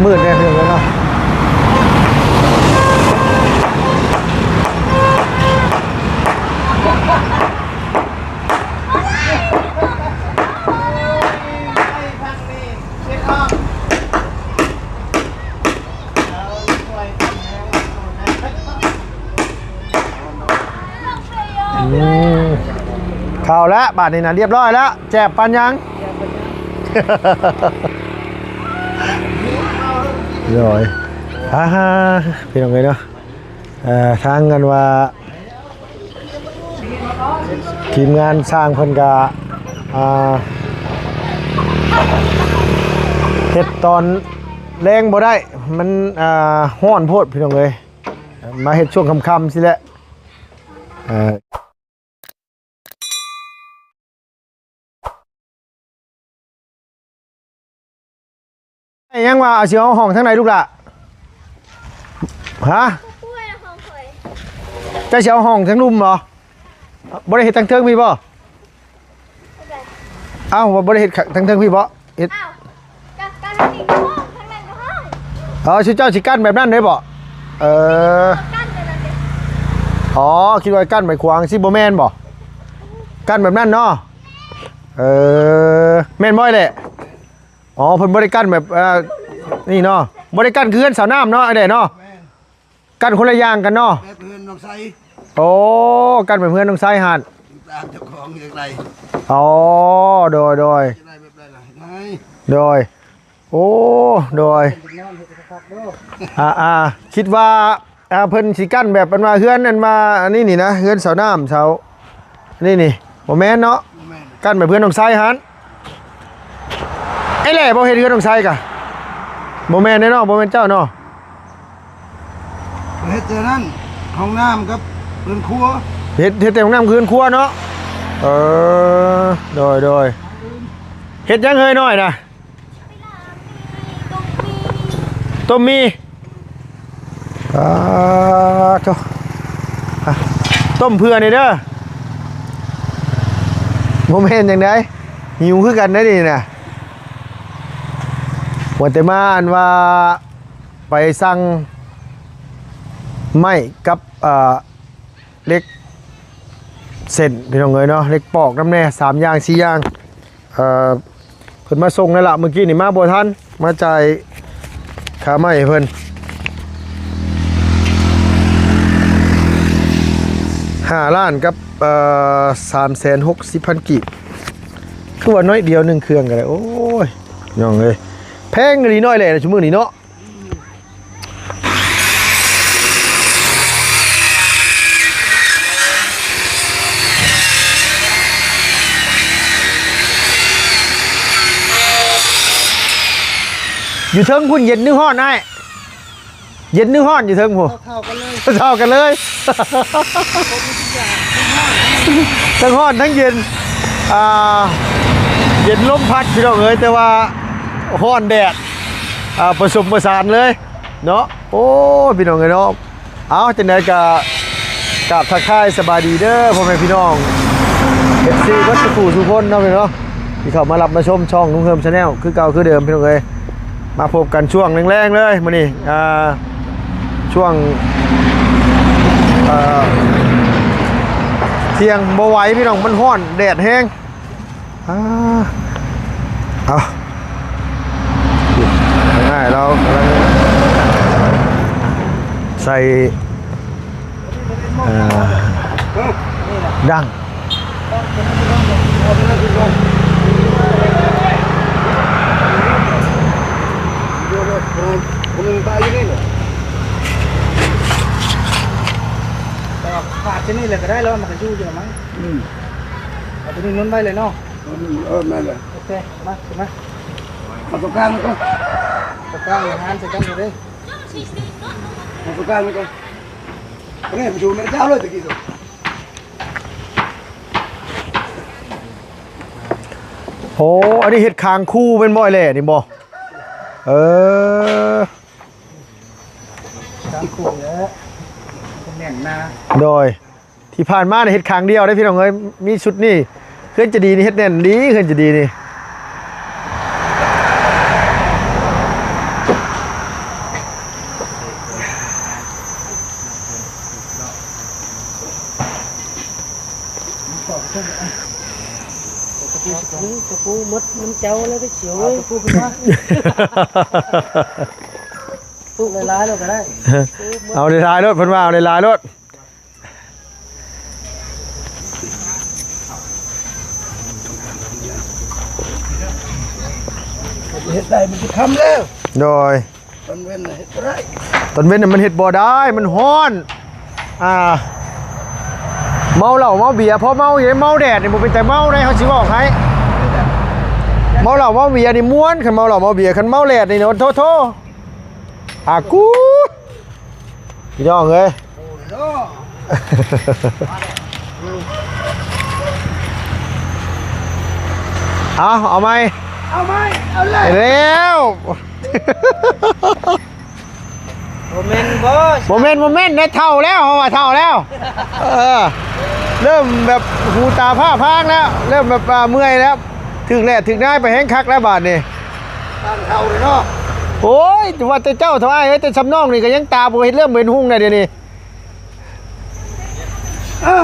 มืดๆเนี่ยเพื่อนเนาะข่าวแล้วบาทนี้นะเรียบร้อยแล้วแจบปันยังrồiพี่น้องเลยเนาะทางกันว่าทีมงานสร้างเพิ่นกะเฮ็ดตอนแรงบ่ได้มันฮ้อนโพดพี่น้องเลยมาเฮ็ดช่วงค่ำๆสิแหละยังว่าเอาสิเอาห้องทางไหนลูกล่ะฮะจะสิเอาห้องทางลุ่มเหรอบ่ได้เฮ็ดทางเทิงพี่บ่เอ้าบ่ได้เฮ็ดทางเทิงพี่บ่เฮ็ดกันนี่ห้องทางนั้นก็ห้องสิเจ้าสิกั้นแบบนั้นได้บ่อ๋อคิดว่ากั้นไม้ขวางสิบ่แม่นบ่กั้นแบบนั้นเนาะแม่นบ่แหละอ๋อเพิ่นบ่ได้กั้นแบบนี่เนาะบ่ได้กั้นคือเฮือนสาวน้ำเนาะไอ้เด้เนาะกั้นคนละอย่างกันเนาะเพื่อนน้องไซโอ้กั้นแบบเพื่อนน้องไซหั่นตามเจ้าของอย่างไรอ๋อโดยโอ้โดยคิดว่าเพิ่นสิกั้นแบบเป็นมาเฮือนนั่นมาอันนี้นี่นะเฮือนสาวน้ำสาวนี่บ่แม่นเนาะกั้นแบบเพื่อนน้องไซหั่นไอ้แหล่บ่เฮ็ดเฮือนน้องไซกะบ่แม่นเนาะบ่แม่นเจ้าเนาะเฮ็ดแต่นั้นห้องน้ำกับเรือนครัวเฮ็ดแต่ห้องน้ำคืนครัวเนาะโดยเฮ็ดยังเฮยหน่อยนะต้มมีต้มเพื่อนี่เด้อบ่แม่นจังได๋หิวคือกันได้นี่น่ะวันแต่มาอันว่าไปสั่งไม้กับเล็กเส้นพี่น้องเอ๋ยเนาะเล็กปอกน้ำแน่3อย่าง4อย่างเพิ่นมาส่งนั่นล่ะเมื่อกี้นี่มาบ่ทันมาจ่ายค่าไม้เพิ่น5 ล้านกับ360,000 กีบคือว่าน้อยเดียว1เครื่องก็ได้โอ้ยน้องเอ้ยแพงกะลีน้อยแหละชั่วโมงนี้เนาะอยู่เทิงพุ่นเย็นนึกฮ้อนได้เย็นนึกฮ้อนอยู่เทิงพุ่นเท่ากันเลยทั้งฮ้อนทั้งเย็นเย็นลมพัดพี่น้องเอ้ยแต่ว่าฮ้อนแดดผสมผสานเลยเนาะโอ้พี่น้องเอ้ยเนาะเอาจังได๋ก็กราบทักทายสบายดีเด้อพ่อแม่พี่น้อง FC วัดสุขุสุพนเนาะพี่เนาะที่เข้ามารับมาชมช่องลุงเฮิม Channel คือเก่าคือเดิมพี่น้องเอ้ยมาพบกันช่วงแรงๆเลยมื้อนี้ช่วงเที่ยงบ่ไหวพี่น้องมันร้อนแดดแห้งเอาง่ายเราใส่ดังขาดที่นี่เลยก็ได้แล้วมันจะชู้เยอะมั้งเอาตัวนี้นู้นไปเลยเนาะนั่นเลยโอเคมาขึ้นมาเอาตัวกลางมาก่อนตัวกลางหันใส่กันเลยเอาตัวกลางมาก่อนนี่มาชูมันเจ้าเลยตะกี้ตัวโอ้อันนี้เห็ดคางคู่เป็นบ่อยเลยนี่บ่คางคู่แล้วเป็นแหน่งนาโดยที่ผ่านมาในเห็ดคางเดียวได้พี่น้องเอ้ยมีชุดนี่เคลื่อนจะดีนี่เห็ดแน่นดีเคลื่อนจะดีนี่ ตะปูมดน้ำเจ้าแล้วก็เฉียวตะปูขึ้นมาปูหลายๆแล้วก็ได้ เอาในลายรถเพิ่นว่าเอาในลายรถเฮ็ดได้มันจะทำแล้ว โดย ตอนเว้นเฮ็ดบ่ได้ ตอนเว้นน่ะมันเฮ็ดบ่ได้มันฮ้อนเมาเหล้าเมาเบียร์พอเมาอย่างเมาแดดนี่บ่เป็นแต่เมาได้เขาสิบอกให้เมาเหล้าเมาเบียร์นี่ม่วนคันเมาเหล้าเมาเบียร์คันเมาแดดนี่โทกูพี่น้องเอ้ย โอ้ย เอาไหม เอาไหมเอาเลย แล้ว โมเมนต์บอส โมเมนต์ได้เท่าแล้วเขาว่าเท่าแล้วเริ่มแบบหูตาผ้าพางแล้วเริ่มแบบเมื่อยแล้วถึงแหละถึงได้ไปแห้งคักแล้วบาดนี่ ตั้งเท่าเลยเนาะ โอ้ยว่าแต่เจ้าทำไมเฮ้ยแต่สำนองนี่ก็ยังตาบ่เห็นเริ่มเป็นหุ่งเลยเดี๋ยวนี้ เอ้า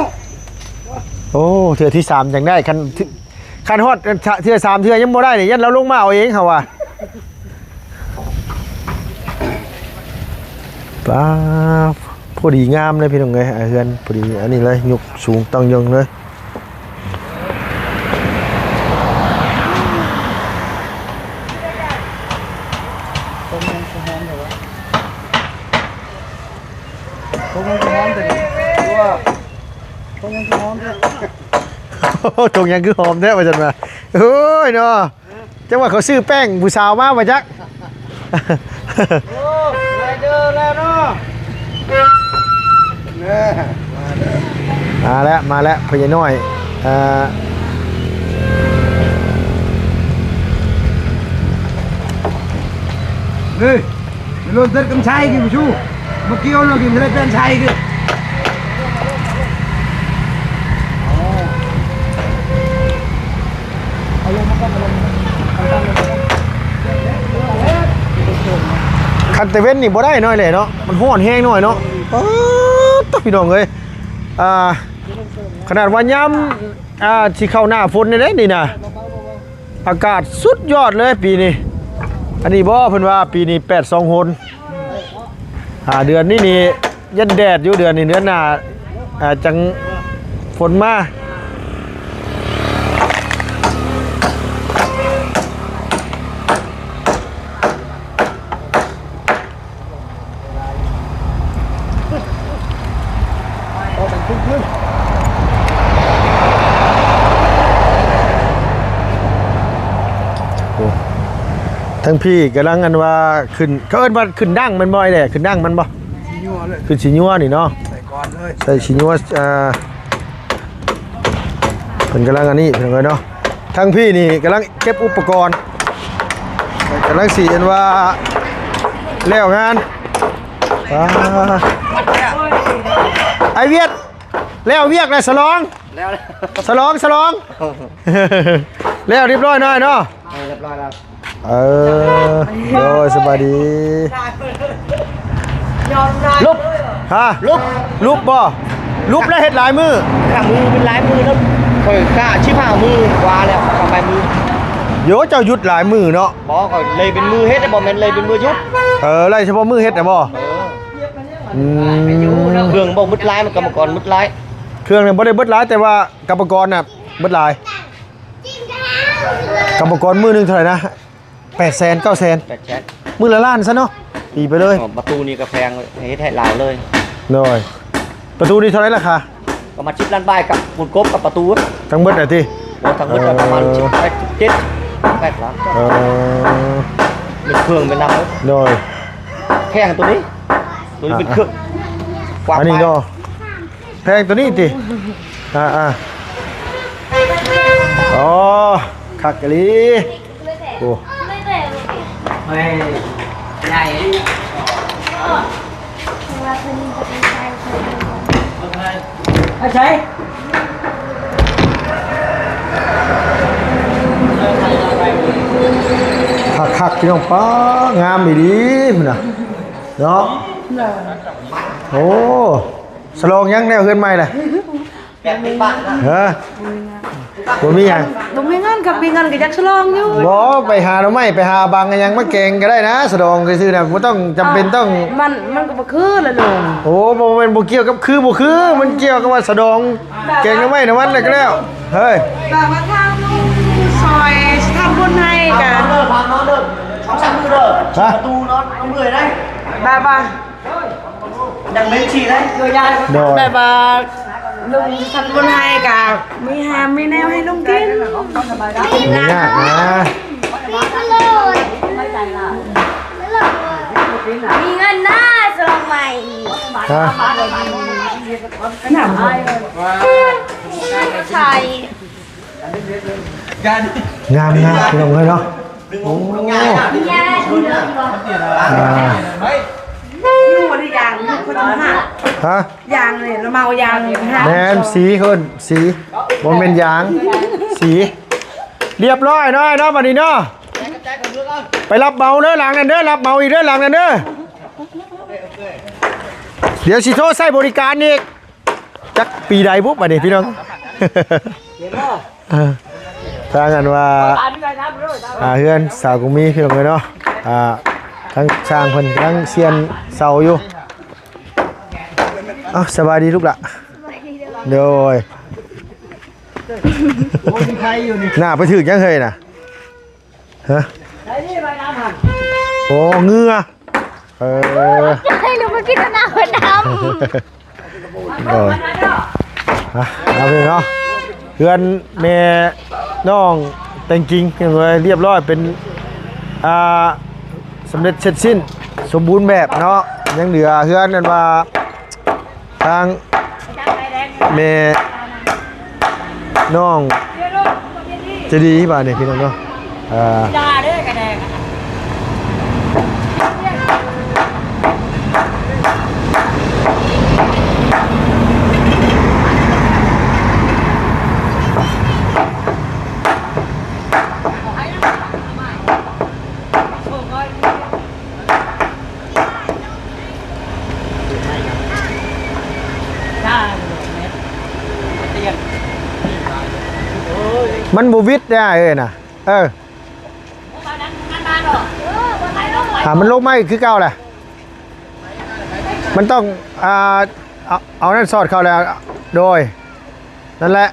โอ้เทื่อที่3จังได้คันฮอดเทื่อ3เทื่อยังบ่ได้นี่ยันเราลงมาเอาเองเขาว่าป้าพอดีงามเลยพี่น้องเอ้ยเฮือนพอดีอันนี้เลยยกสูงตั้งยงเลยผมยังจะหอมแต่ว่าผมยังจะหอมแต่ว่าผมยังจะหอมแต่ ตรงยังคือหอมแท้มาจันมาโอ้ยเนาะจังว่าเขาซื้อแป้งผู้สาวมาบ่จัก โอ้ไรเดอร์แล้วเนาะเนี่ย มาแล้วพญาน้อยเฮ้ยรถเดินกำชัยกี่ผู้ชูเมื่อกี้เรากินรถเดินชัยกี่คันเตเว่นนี่บ่ได้น้อยเลยเนาะมันห้อนแห้งหน่อยเนาะตพี่น้องเอ้ยขนาดว่าย้ำสิเข้าหน้าฝนนี่เด้นี่นะอากาศสุดยอดเลยปีนี้อันนี้บ่เพิ่นว่าปีนี้82หนเดือนนี้นี่ยันแดดอยู่เดือนนี้เดือนหน้าจังฝนมาทั้งพี่กำลังกันว่าขึ้นเขาเอิ้นว่าขึ้นดั้งมันบ่อยแหละขึ้นดั้งมันบ่ ชี้ยัวเลย ขึ้นสีนัวนี่เนาะ ใส่ก่อนเลย ใส่สีนัวเป็นกำลังอันนี้เป็นไงเนาะทั้งพี่นี่กำลังเก็บอุปกรณ์กำลังสีเอ็นว่าแล้วงานไอเวียดแล้วเวียกเลยสลอง แล้ว สลองแล้วเรียบร้อยหน่อยเนาะ เรียบร้อยแล้ว โอ้ยสบายดีลุบฮะลุบบ่ลุบแล้วเฮ็ดหลายมือ ข้ามือเป็นลายมือแล้วคอยกล้าชิบห่ามือกว่าแล้วทำไปมือ โยเจ้าหยุดหลายมือเนาะ บอกก่อนเลยเป็นมือเฮ็ดได้บ่แม่นเลยเป็นมือยุด ไล่เฉพาะมือเฮ็ดน่ะบ่ เครื่องบ่มุดลายมันกรรมกรมุดลาย เครื่องเนี่ยบ่ได้เบิดหลายแต่ว่ากรรมกรน่ะเบิดหลายกรรมกรมือนึงเท่าไหร่นะ800,000 900,000 แต่แชท มือละล้านซะเนาะตีไปเลย ประตูนี่ก็แพงเฮ็ดให้ลาวเลย หน่อยประตูนี่เท่าไหร่ราคา ก็มาชิปล้านบาทกับปูนกบกับประตู ทั้งเบิดน่ะติ ทั้งหมดประมาณ7 ล้านเป็นเครื่องเป็นน้ำ หน่อย แพงตัวนี้เป็นเครื่อง อันนี้เนาะแพงตัวนี้ติอ๋อคักกะลีโอ้ เฮ้ยใหญ่ใช่ คักพี่น้องป้างามดีพุ่นน่ะเนาะโอ้สลองยังแนวเฮือนใหม่เลย เฮ้อบ่มีหยัง บ่มีเงินกับมีเงินก็อยากฉลองอยู่ บ่ไปหาหน่อไม้ไปหาบางกันยังมาแกงก็ได้นะสะดองซื่อๆน่ะบ่ต้องจำเป็นต้อง มันก็บ่คือละลุง โอ้บ่แม่นบ่เกี่ยวกับคือบ่คือมันเกี่ยวกับว่าสะดองแกงหน่อไม้น่ะวันนั้นก็แล้วเฮ้ย แต่ว่าทางลุงซอยทำบุญให้กัน พังน้องเด้อ2-3มื้อเด้อ ฮะ ประตูนอนเอาเมื่อยได้ แบบว่า ยังเล่นฉี่ได้ตัวยาย โดย แบบว่าลุงทำบุญให้กันมีแฮมมีแนวให้ลุงกิน ไม่ยากนะ มีเงินหน้าสลองใหม่ ฮะ ใช่ ยาย งามนะพี่น้องเอ้ยเนาะโอ้ ยาย อ่า อยู่บ่ได้ยางเขาจะหา ฮะ ยางนี่เราเมายางฮะ แมนสีคนสีบนเป็นยาง สี เรียบร้อยเนาะเนาะบัดนี้เนาะไปรับเมาเด้อหลังนั่นเด้อรับเมาอีกเด้อหลังนั่นเด้อเดี๋ยวสิโทรใส่บริการอีกจักปีใดปุ๊บบัดนี้พี่น้องทางกันว่าเฮือนสาวกุมีพี่น้องเลยเนาะทั้งช่างเพิ่นทั้งเซียนเสาอยู่อ้าวสบายดีลูกละโดยหน้าไปถึกยังเคยน่ะฮะโอ้เหงือให้หนูมากินน้ำคนด โดยเอาไปเนาะเพื่อนแม่น้องแต่งจริงเลยเรียบร้อยเป็นสำเร็จเสร็จสิ้นสมบูรณ์แบบเนาะยังเหลือเพื่อนนั่นว่าทางแม่น้องจะดีป่ะเนี่ยพี่น้องเนาะมันบูวิดได้น่ะมันลงไม่คือเก่าแหละมันต้องเอานั่นสอดเข้าแล้วโดยนั่นแหละ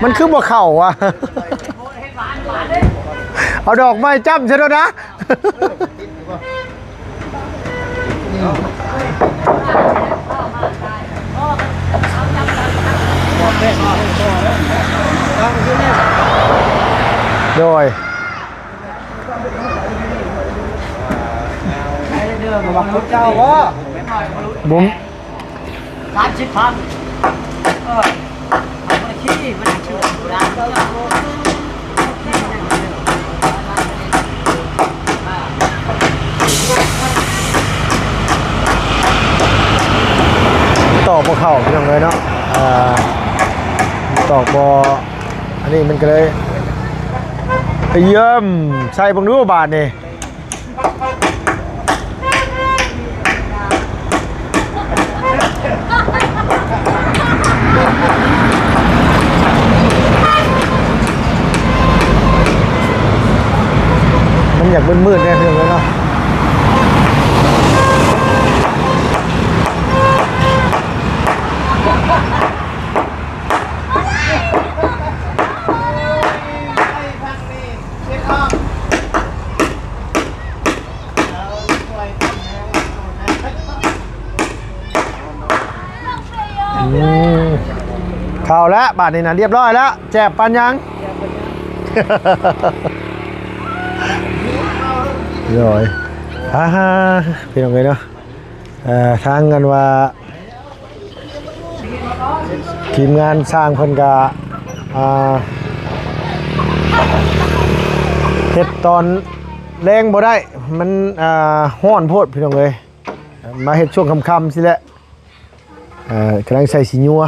มันคือบ่เข่าอ่ะ เอาดอกไม้จ้ำใช่แล้วนะโดยบุ้มตอกบ่เข้าพี่น้องเลยเนาะตอกบ่อันนี้มันก็เลยเยี่ยมใส่บังดูบาทนี่มันอยากมืดๆเนี่ยพี่น้องเลยเนาะเข้าแล้วบาทนี้นะเรียบร้อยแล้วแจบปันยังrồiพี่น้องเลยเนาะทางกันว่าทีมงานสร้างเพิ่นก็เฮ็ดตอนแรงบ่ได้มันฮ้อนโพดพี่น้องเลย มาเฮ็ดช่วงค่ำๆสิแหละกำลังใส่สีนัว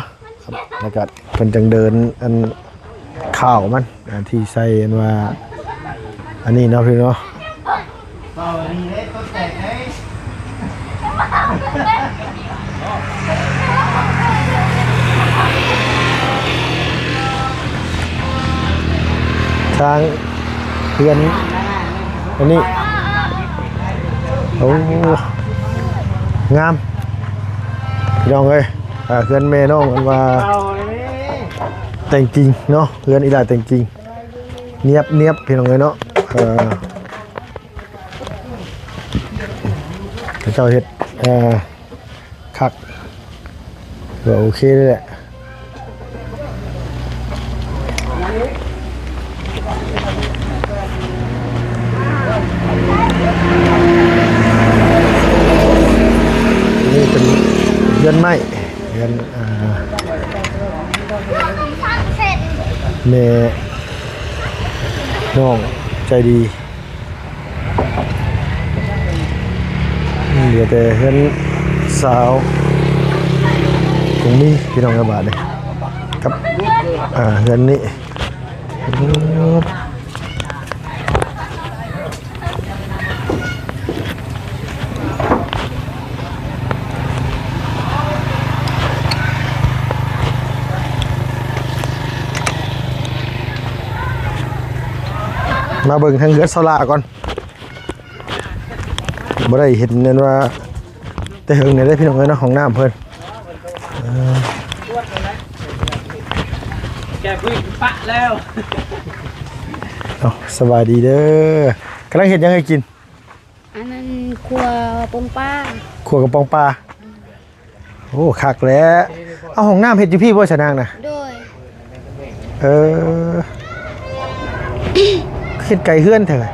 ครับแล้วก็เพิ่นจังเดินอันข้าวมันที่ใส่อันว่าอันนี้เนาะพี่เนาะทางเพื่อนอันนี้โอ้งามพี่น้องเอ้ยเพื่อนแม่น้องมันว่าแต่งจริงเนาะเพื่อนอีหลาแต่งจริงเนียบพี่น้องเอ้ยเนาะเจ้าเฮ็ดคักก็โอเคเลยแหละนี่เป็นเรือนไม้เรือนแม่น้องใจดีเหลือแต่เรือนสาวตรงนี้พี่น้องกระบาดเลยครับเรือนนี้มาเบิ่งทางเรือนสลาก่อนบ่ได้เห็นนั่นว่าแต่เฮิงเนี่ยได้พี่น้องเอ้ยเนาะของน้ำเพิ่นแกพึ่งปะแล้ว สบายดีเด้อกำลังเห็ดยังไงกินอันนั้นครัวปงป้าขัวกระป๋องปลาโอ้คักแล้วเอาห้องน้ำเห็ดอยู่พี่บ่ชะนางนะโดยเห็ดไก่เฮือนเถอะ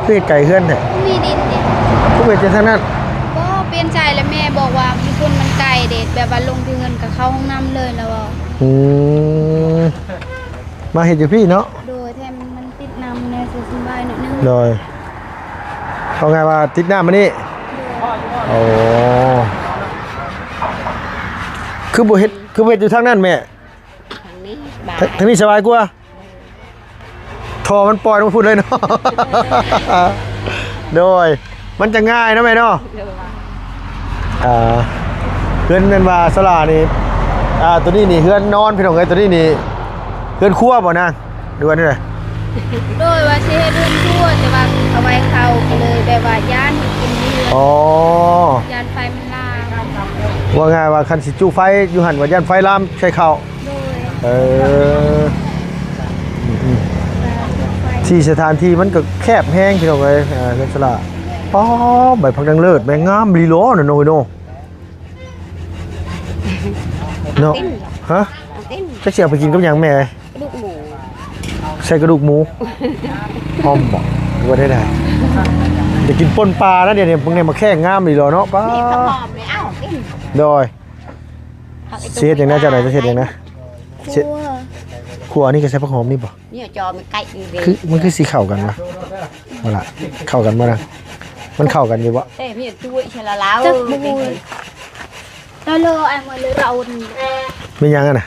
เห็ดไก่เฮือนเถอะมีดินดิผู้เห็ดจะทั้งนั้นก็เปลี่ยนใจแล้วแม่บอกว่ามีคนมันไก่เด็ดแบบว่าลงที่เงินกับเข้าห้องน้ำเลยแล้วมาเห็ดอยู่พี่เนาะโดยแทนมันติดน้ำในสุสบายนิดนึงโดยเขาไงว่าติดน้ำมานี่โอ้คือบุเห็ดอยู่ทางนั้นแม่ทางนี้สบายกว่าทอมันปล่อยมันพูดเลยเนาะโดยมันจะง่ายนะแม่เนาะเฮือนเป็นว่าสลานี่ตัวนี้นี่เฮือนนอนพี่น้องเอ้ยตัวนี้นี่เฮือนครัวบ่นางดูว่านี่เลยโดยว่าสิเฮ็ดเฮือนครัวแต่ว่าเอาไว้เข้าไปเลยแบบว่าย่านกินดีย่านไฟมันลามว่าง่ายว่าคันสิจุไฟอยู่หั่นว่าย่านไฟลามใช้เข้าโดยที่สถานที่มันก็แคบแห้งพี่น้องเอ้ยเฮือนสลาป้อใบผักดังเลิศแม่งามลีโลน่ะโนยโนเนาะฮะจะเสียไปกินกับยังแม่กระดูกหมูใส่กระดูกหมูหอมบอกว่าได้จะกินป่นปลานะเดี๋ยวพวกนี้มาแค่งามลีโลเนาะป้าโดยเสียอย่างน่าจะไหนจะเสียอย่างนะครัวนี่ก็ใช้ผักหอมนี่ป่ะนี่จอมันใกล้คือมันคือสีเข้ากันปะเอาล่ะเข้ากันมั้งมันเข้ากันอยู่ปะเอ้ยพี่ช่วยเชลาแล้วจักบูแล้วเลยไอ้เมื่อเลยเราไม่ยังนะ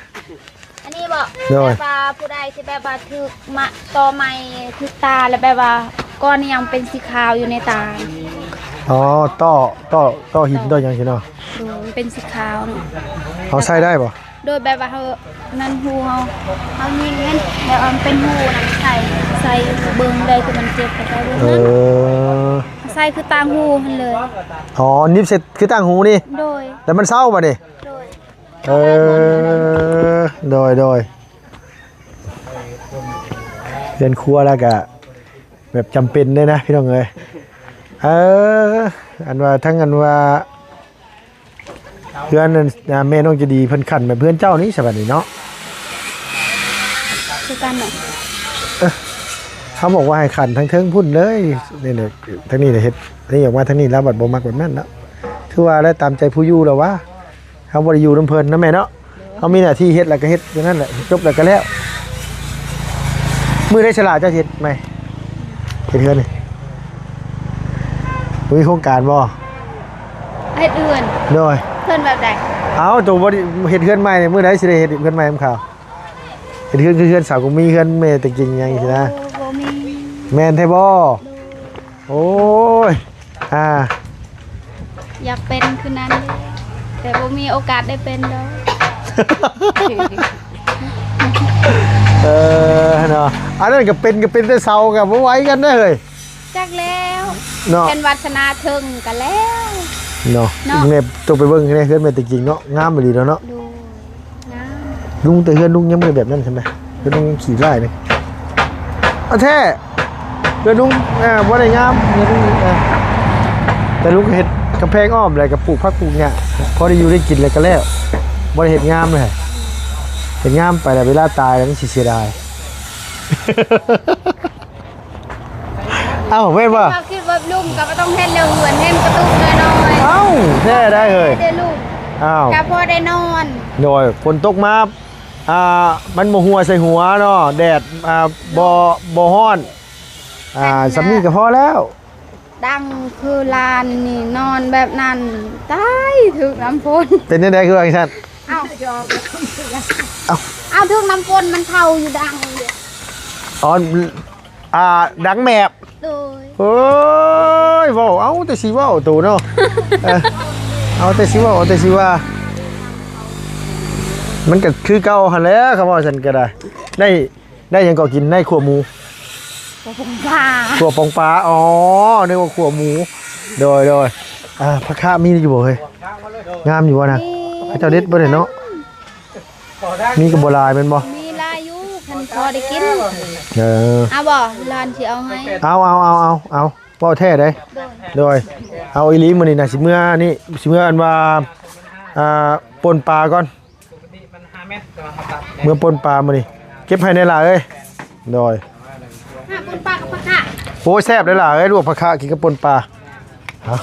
อันนี้บอกแบบว่าผู้ใดที่แบบว่าถึกมะตอไม้ถึกตาแล้วแบบว่าก้อนยังเป็นสีขาวอยู่ในตาอ๋อต่อหินต่อยังใช่เนาะเป็นสีขาวเนาะเขาใส่ได้ปะโดยแบบว่าเขานั่นหูเขายิงเงี้ยแบบมันเป็นหูนะใส่เบิ้งได้คือมันเจ็บไปได้ด้วยใส่คือตางหูมันเลยอ๋อนิบเสร็จคือตางหูนี่โดยแต่มันเศร้าป่ะนี่โดยเรียนครัวแล้วก็แบบจำเป็นเลยนะพี่น้องเอ้ยอันว่าทั้งอันว่าเพื่อนแม่น้องจะดีเพิ่นขันแบบเพื่อนเจ้านี้สบายดีเนาะคือกันเนาะเขาบอกว่าให้ขันทั้งเทิงพุ่นเลยนี่เนี่ยทั้งนี้เนี่ยเฮ็ดนี่ออกมาทั้งนี้แล้วบัดบ่มักแบบนั้นเนาะคือว่าได้ตามใจผู้อยู่แล้วว่าเขาบ่ได้อยู่นำเพิ่นนะแม่เนาะเขามีหน้าที่เฮ็ดแล้วก็เฮ็ดอย่างนั้นแหละจบแล้วก็แล้วมื้อได้ฉลาดเจ้าเฮ็ดไหมเฮ็ดเฮือนนี่มีโครงการบ่ เฮ็ดเอื่น โดย เพื่อนแบบใด เอาตัวบ่ได้เฮ็ดเฮือนใหม่เนี่ยมื้อใดสิได้เฮ็ดเฮือนใหม่ข่าวเฮ็ดเฮือนคือเฮือนสาวก็มีเฮือนแม่แต่จริงหยังสินะ บ่มี แม่นแท้บ่โอ้ยอ่า อยากเป็นคือนั้นเด้แต่บ่มีโอกาสได้เป็นดอก เออเนาะอันนั้นก็เป็นแต่เซาก็บ่ไหวกันเด้อเฮ้ย จักแล้ว เนาะ เป็นวัฒนาถึงกันแล้ว เนาะ เนาะ เนี่ยต้องไปเบิ่งเนี่ยเฮือนแม่แต่จริงเนาะงามอีหลีแล้วเนาะ ดูงาม ลุงแต่เฮือนลุงยังบ่ได้แบบนั้นใช่มั้ยเฮือนลุงยังขี้ไล่นี่เอาแท้เฮือนลุงบ่ได้งามเฮือนลุงแต่ลุงก็เฮ็ดกำแพงอ้อมอะไรกับปลูกผักปลูกหญ้าพอได้อยู่ได้กินแล้วก็แล้วบ่ได้เฮ็ดงามเลยเฮ็ดงามไปแล้วเวลาตายแล้วมันสิเสียดาย เอ้าแม่นบ่ เราคิดว่าลุงก็บ่ต้องเฮ็ดเร็วเหือนเฮ็ดกระตุกน้อย เอ้าแท้ได้เฮ้ย ๆได้ลูก อ้าว ก็พอได้นอน โดยฝนตกมามันบ่หัวใส่หัวเนาะแดดบ่ร้อนสำนี้ก็พอแล้ว ดังคือลานนี่นอนแบบนั้นตายถึกน้ำฝน เป็นจังได๋คือว่าจังซั่น เอ้า เอ้า เอาถึกน้ำฝนมันเข้าอยู่ดังอยู่ อ๋อดังแมบ โดย โอ้ยเว้าเอาแต่สิเว้าตูเนาะเอาแต่สิเว้าเอาแต่สิว่า มันก็คือเก่าหั่นแหล้วคำว่าฉันก็ได้ได้หยังก็กินได้ขัวหมู ผมว่า ขัวปองปลาอ๋อนึกว่าขัวหมูโดยผักคะมีอยู่บ่เฮ้ยงามอยู่บ่นะพระเจ้าเด็ดบ่ได้เนาะมีก็บ่หลายแม่นบ่ มีลายอยู่คันพอได้กิน เออ เอาบ่ลานสิเอาให้ เอาเว้าแท้เด้ โดย โดยเอาอีหลีมื้อนี้น่ะสิเมื่อนี่สิเมื่ออันว่าปนปลาก่อนเมื่อปนปลามื้อนี้เก็บให้ในล่ะเอ้ยโดย หาปนปลากับปลาค่ะ โอ้ยแซ่บเลยล่ะเอ้ยลวกผักคะกินกับปนปลาเอา